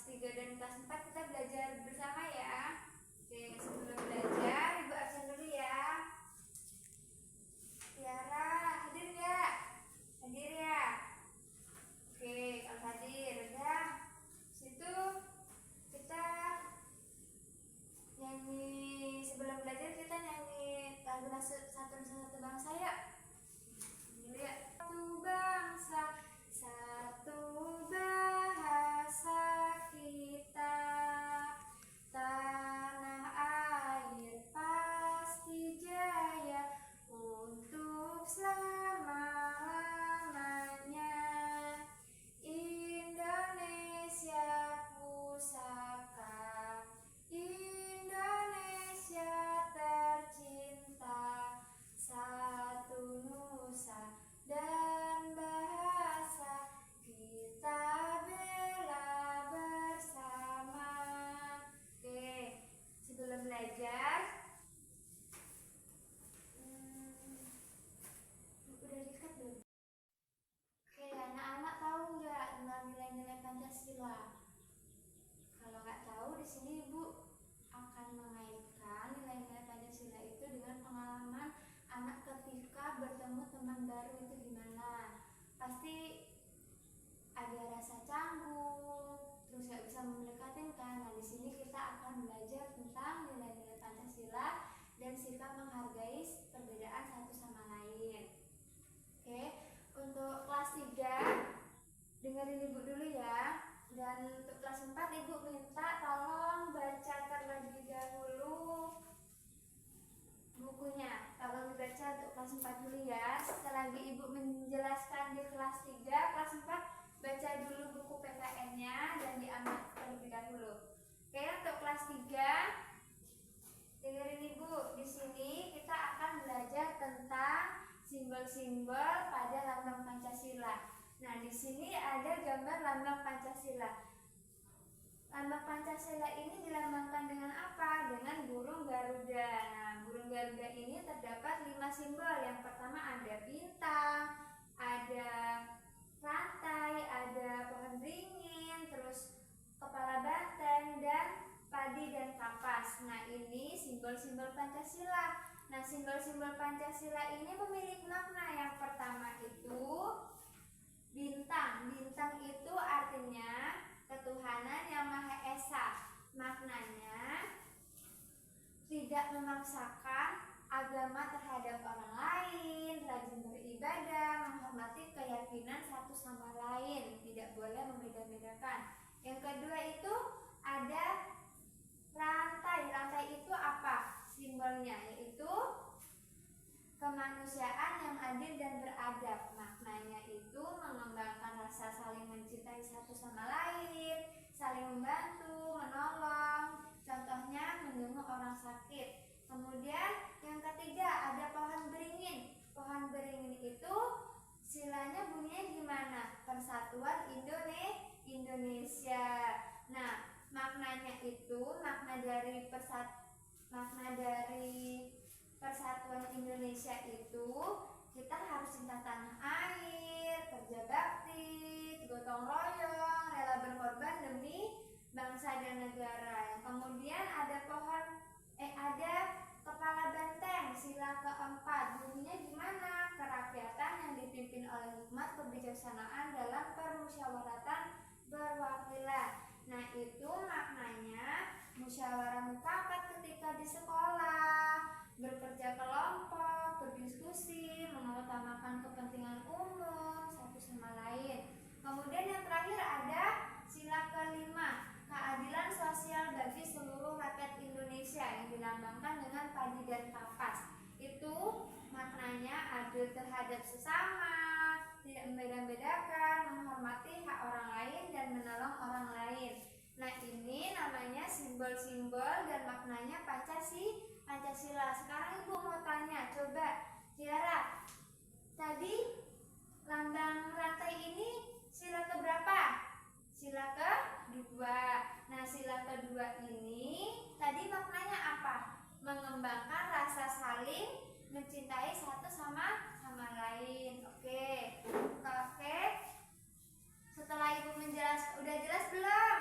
3 dan kelas 4 kita belajar bersama ya. Oke, sebelum belajar Ibu absen dulu ya. Tiara, hadir nggak? Hadir ya? Oke, kalau hadir udah. Situ kita nyanyi, sebelum belajar kita nyanyi lagu Satu Nusa Satu Bangsa ya. Dulu ya. Satu bangsa, satu bahasa kita, tanah air pasti jaya untuk selama-lamanya. Indonesia pusaka, Indonesia tercinta, satu nusa dan bahasa kita bela bersama. Oke, sebelum belajar udah dekat belum? Oke, anak-anak tahu nggak tentang nilai-nilai Pancasila? Kalau nggak tahu, di sini Ibu akan mengaitkan nilai-nilai Pancasila itu dengan pengalaman anak ketika bertemu teman baru itu gimana. Pasti ada rasa canggung, terus nggak bisa mendekatin kan. Nah, di sini kita akan belajar tentang nilai-nilai Pancasila dan sikap menghargai perbedaan satu sama lain. Oke, untuk kelas 3 dengerin Ibu dulu ya. Dan untuk kelas 4 Ibu minta tolong baca terlebih dahulu bukunya. Tolong dibaca untuk kelas 4 dulu ya. Setelah Ibu menjelaskan di kelas 3, kelas 4 baca dulu buku PKN-nya dan diambil terlebih dahulu. Oke, untuk kelas 3 dengerin Ibu. Di sini kita akan belajar tentang simbol-simbol pada lambang Pancasila. Nah, di sini ada gambar lambang Pancasila. Lambang Pancasila ini dilambangkan dengan apa? Dengan burung Garuda. Nah, burung Garuda ini terdapat 5 simbol. Yang pertama ada bintang, ada rantai, ada pohon beringin, terus kepala banteng, dan padi dan kapas. Nah, ini simbol-simbol Pancasila. Nah, simbol-simbol Pancasila ini memiliki makna. Yang pertama itu bintang. Bintang itu artinya ketuhanan yang Maha Esa. Maknanya tidak memaksakan agama terhadap orang lain, rajin beribadah, menghormati keyakinan satu sama lain, tidak boleh membeda-bedakan. Yang kedua itu ada rantai. Rantai itu apa? Simbolnya yaitu kemanusiaan yang adil dan beradab. Maknanya itu mengembangkan rasa saling mencintai satu sama lain, saling membantu, menolong. Contohnya menjenguk orang sakit. Kemudian yang ketiga ada pohon beringin. Pohon beringin itu silanya bunyinya gimana? Persatuan Indonesia. Nah, maknanya itu makna dari Persatuan Indonesia itu kita harus cinta tanah air, kerja bakti, gotong royong, rela berkorban demi bangsa dan negara. Kemudian ada ada kepala banteng, sila keempat. Bunyinya gimana? Kerakyatan yang dipimpin oleh hikmat kebijaksanaan dalam permusyawaratan berwakilan. Nah, itu maknanya musyawarah mufakat ketika di sekolah, bekerja kelompok, berdiskusi, mengutamakan kepentingan umum satu sama lain. Kemudian yang terakhir ada sila kelima, keadilan sosial bagi seluruh rakyat Indonesia yang dilambangkan dengan padi dan kapas. Itu maknanya adil terhadap sesama, tidak membeda-bedakan, menghormati hak orang lain dan menolong orang lain. Nah, ini namanya simbol-simbol dan maknanya Pancasila. Sekarang Ibu mau tanya, coba Tiara, tadi lambang rantai ini sila keberapa? Sila kedua. Nah, sila kedua ini tadi maknanya apa? Mengembangkan rasa saling mencintai satu sama lain. Oke. Setelah Ibu menjelaskan, udah jelas belum?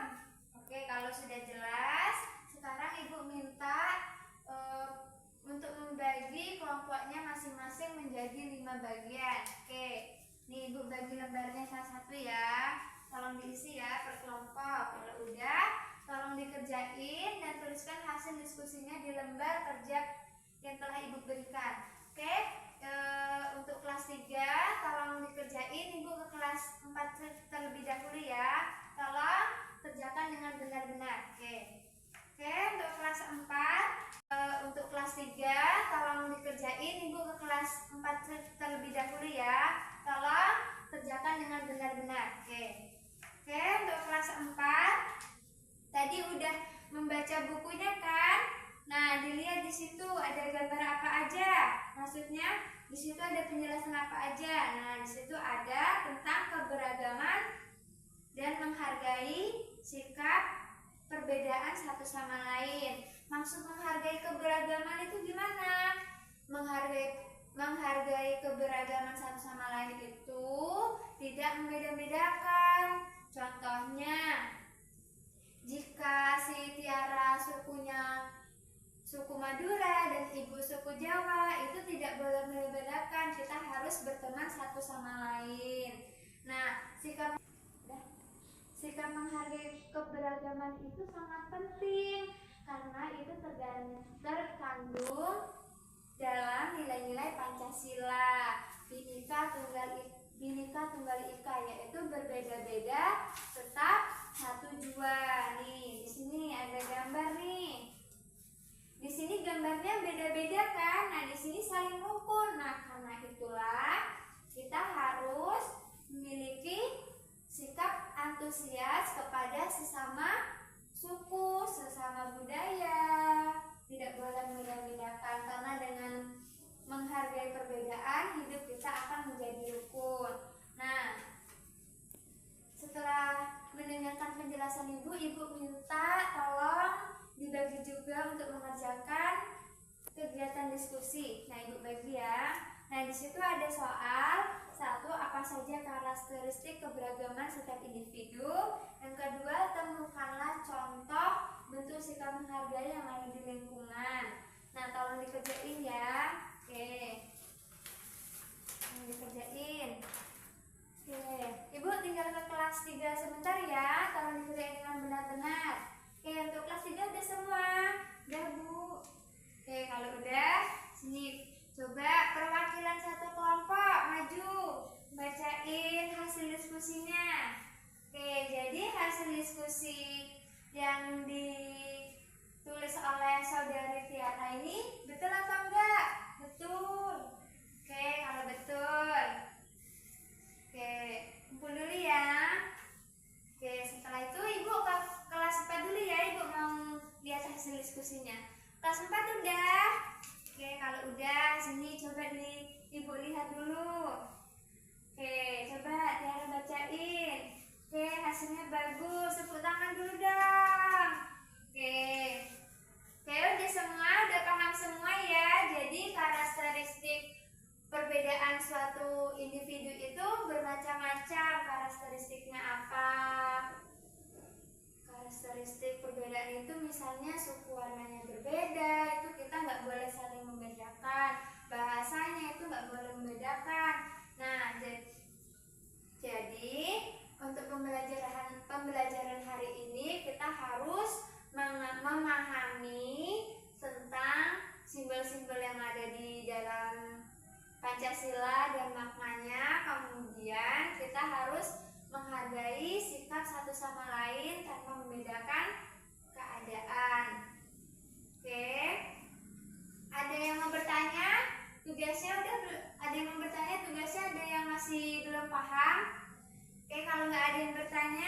bagian. Oke, nih Ibu bagi lembarnya satu-satu ya. Tolong diisi ya per kelompok. Kalau udah, tolong dikerjain dan tuliskan hasil diskusinya di lembar kerja yang telah Ibu berikan. Oke, untuk kelas 3 tolong dikerjain. Ibu ke kelas 4 terlebih dahulu ya. Tolong kerjakan dengan benar-benar. Oke, untuk kelas 4 untuk kelas 3 tolong dikerjain. Ibu ke kelas 4 terlebih dahulu ya. Tolong kerjakan dengan benar-benar. Oke, untuk kelas 4 tadi udah membaca bukunya kan? Nah, dilihat di situ ada gambar apa aja. Maksudnya di situ ada penjelasan apa aja. Nah, di situ ada tentang keberagaman dan menghargai sikap perbedaan satu sama lain. Maksud menghargai keberagaman itu gimana? Menghargai keberagaman satu sama lain itu tidak membeda-bedakan. Contohnya, jika si Tiara sukunya suku Madura dan ibu suku Jawa, itu tidak boleh membedakan. Kita harus berteman satu sama lain. Nah, sikap menghargai keberagaman itu sangat penting karena itu terkandung dalam nilai-nilai Pancasila. Bhinneka Tunggal Ika, yaitu berbeda-beda tetap satu jua. Nih, di sini ada gambar nih. Di sini gambarnya beda-beda kan? Nah, di sini saling rukun. Nah, karena itulah kita harus memiliki sikap antusias kepada sesama suku, sesama budaya. Tidak boleh membeda-bedakan karena dengan menghargai perbedaan, hidup kita akan menjadi rukun. Nah, setelah mendengarkan penjelasan Ibu minta tolong dibagi juga untuk mengerjakan kegiatan diskusi. Nah, Ibu bagi ya. Nah, di situ ada soal 1, apa saja karakteristik keberagaman setiap individu. Yang kedua, temukanlah contoh bentuk sikap menghargai yang ada di lingkungan. Nah, tolong dikerjain ya. Oke, dikerjain. Oke, Ibu tinggal ke kelas 3 sebentar ya. Tolong dikerjain dengan benar-benar. Oke, untuk kelas 3 udah semua? Udah, Bu. Oke, kalau udah, sini coba perwakilan satu kelompok maju, bacain hasil diskusinya. Oke, jadi hasil diskusi yang ditulis oleh saudari Tiara ini betul atau enggak? Betul. Oke, kalau betul, oke, kumpul dulu ya. Oke, setelah itu Ibu ke kelas 4 dulu ya. Ibu mau lihat hasil diskusinya. Kelas 4 udah. Oke, kalau udah, sini coba Ibu lihat dulu. Oke, coba Tiara bacain. Oke, hasilnya bagus. Tepuk tangan dulu dong. Oke, udah semua, udah paham semua ya. Jadi karakteristik perbedaan suatu individu itu bermacam-macam. Karakteristiknya apa? Karakteristik perbedaan itu misalnya suku warnanya berbeda, itu kita nggak boleh saling membedakan. Bahasanya itu nggak boleh membedakan. Nah, jadi untuk pembelajaran hari ini kita harus memahami tentang simbol-simbol yang ada di dalam Pancasila dan maknanya. Kemudian kita harus menghargai sikap satu sama lain tanpa membedakan keadaan. Oke, ada yang mau bertanya? Tugasnya udah, ada yang mau bertanya tugasnya, ada yang masih belum paham? Oke, kalau nggak ada yang bertanya,